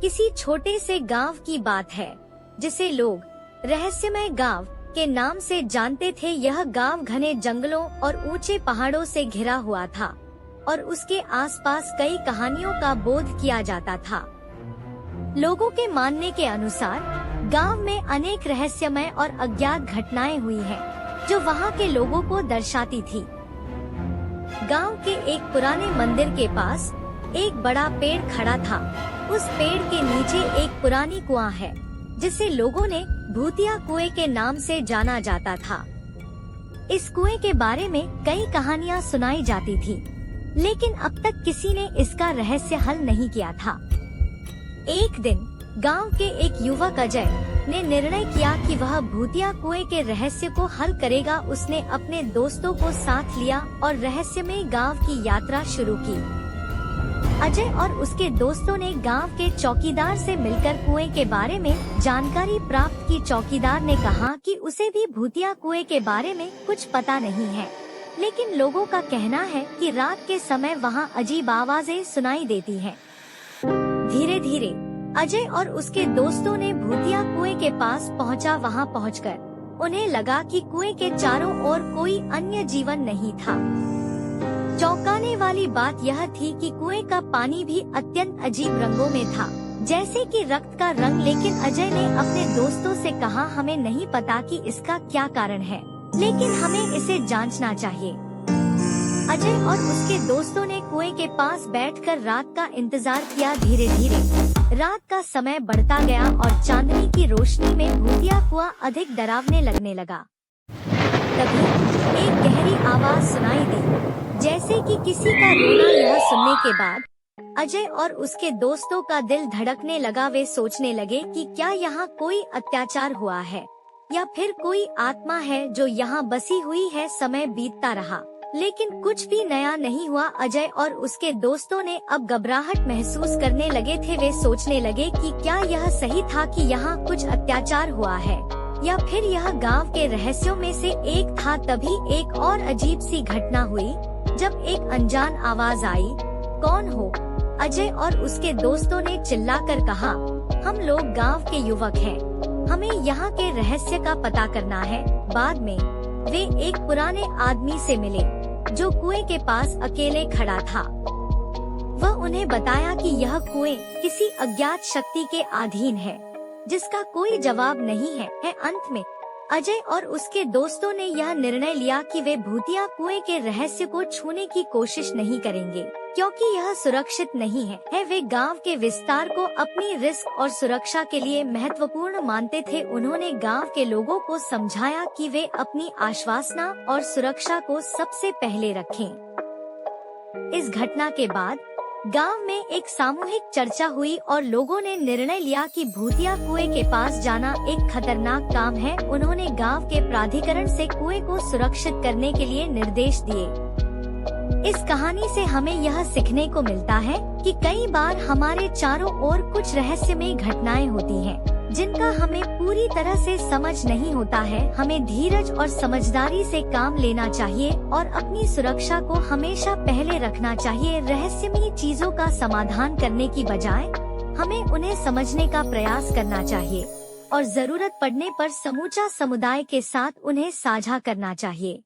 किसी छोटे से गांव की बात है जिसे लोग रहस्यमय गांव के नाम से जानते थे। यह गांव घने जंगलों और ऊंचे पहाड़ों से घिरा हुआ था और उसके आसपास कई कहानियों का बोध किया जाता था। लोगों के मानने के अनुसार गांव में अनेक रहस्यमय और अज्ञात घटनाएं हुई हैं, जो वहां के लोगों को दर्शाती थी। गांव के एक पुराने मंदिर के पास एक बड़ा पेड़ खड़ा था। उस पेड़ के नीचे एक पुरानी कुआं है, जिसे लोगों ने भूतिया कुएं के नाम से जाना जाता था। इस कुएं के बारे में कई कहानियां सुनाई जाती थी, लेकिन अब तक किसी ने इसका रहस्य हल नहीं किया था। एक दिन गांव के एक युवक अजय ने निर्णय किया कि वह भूतिया कुएं के रहस्य को हल करेगा। उसने अपने दोस्तों को साथ लिया और रहस्यमय गांव की यात्रा शुरू की। अजय और उसके दोस्तों ने गांव के चौकीदार से मिलकर कुएं के बारे में जानकारी प्राप्त की। चौकीदार ने कहा कि उसे भी भूतिया कुएं के बारे में कुछ पता नहीं है, लेकिन लोगों का कहना है कि रात के समय वहां अजीब आवाजें सुनाई देती हैं। धीरे धीरे अजय और उसके दोस्तों ने भूतिया कुएं के पास पहुंचा। वहां पहुंचकर उन्हें लगा कि कुएं के चारों ओर कोई अन्य जीवन नहीं था। चौंकाने वाली बात यह थी कि कुएं का पानी भी अत्यंत अजीब रंगों में था, जैसे कि रक्त का रंग। लेकिन अजय ने अपने दोस्तों से कहा, हमें नहीं पता कि इसका क्या कारण है, लेकिन हमें इसे जांचना चाहिए। अजय और उसके दोस्तों ने कुएं के पास बैठकर रात का इंतजार किया। धीरे धीरे रात का समय बढ़ता गया और चांदनी की रोशनी में भूतिया कुआं अधिक डरावने लगने लगा। तभी एक गहरी आवाज सुनाई दी, जैसे कि किसी का रोना। यह सुनने के बाद अजय और उसके दोस्तों का दिल धड़कने लगा। वे सोचने लगे कि क्या यहाँ कोई अत्याचार हुआ है या फिर कोई आत्मा है जो यहाँ बसी हुई है। समय बीतता रहा, लेकिन कुछ भी नया नहीं हुआ। अजय और उसके दोस्तों ने अब घबराहट महसूस करने लगे थे। वे सोचने लगे कि क्या यह सही था कि यहाँ कुछ अत्याचार हुआ है, या फिर यह गांव के रहस्यों में से एक था। तभी एक और अजीब सी घटना हुई, जब एक अनजान आवाज आई, कौन हो? अजय और उसके दोस्तों ने चिल्लाकर कहा, हम लोग गांव के युवक हैं, हमें यहाँ के रहस्य का पता करना है। बाद में वे एक पुराने आदमी से मिले, जो कुएं के पास अकेले खड़ा था। वह उन्हें बताया कि यह कुएं किसी अज्ञात शक्ति के अधीन है, जिसका कोई जवाब नहीं है। अंत में अजय और उसके दोस्तों ने यह निर्णय लिया कि वे भूतिया कुएं के रहस्य को छूने की कोशिश नहीं करेंगे, क्योंकि यह सुरक्षित नहीं है। वे गांव के विस्तार को अपनी रिस्क और सुरक्षा के लिए महत्वपूर्ण मानते थे। उन्होंने गांव के लोगों को समझाया कि वे अपनी आश्वासना और सुरक्षा को सबसे पहले रखें। इस घटना के बाद गांव में एक सामूहिक चर्चा हुई और लोगों ने निर्णय लिया कि भूतिया कुएं के पास जाना एक खतरनाक काम है। उन्होंने गांव के प्राधिकरण से कुएं को सुरक्षित करने के लिए निर्देश दिए। इस कहानी से हमें यह सीखने को मिलता है कि कई बार हमारे चारों ओर कुछ रहस्यमय घटनाएं होती हैं, जिनका हमें पूरी तरह से समझ नहीं होता है। हमें धीरज और समझदारी से काम लेना चाहिए और अपनी सुरक्षा को हमेशा पहले रखना चाहिए। रहस्यमय चीजों का समाधान करने की बजाय हमें उन्हें समझने का प्रयास करना चाहिए और जरूरत पड़ने पर समूचा समुदाय के साथ उन्हें साझा करना चाहिए।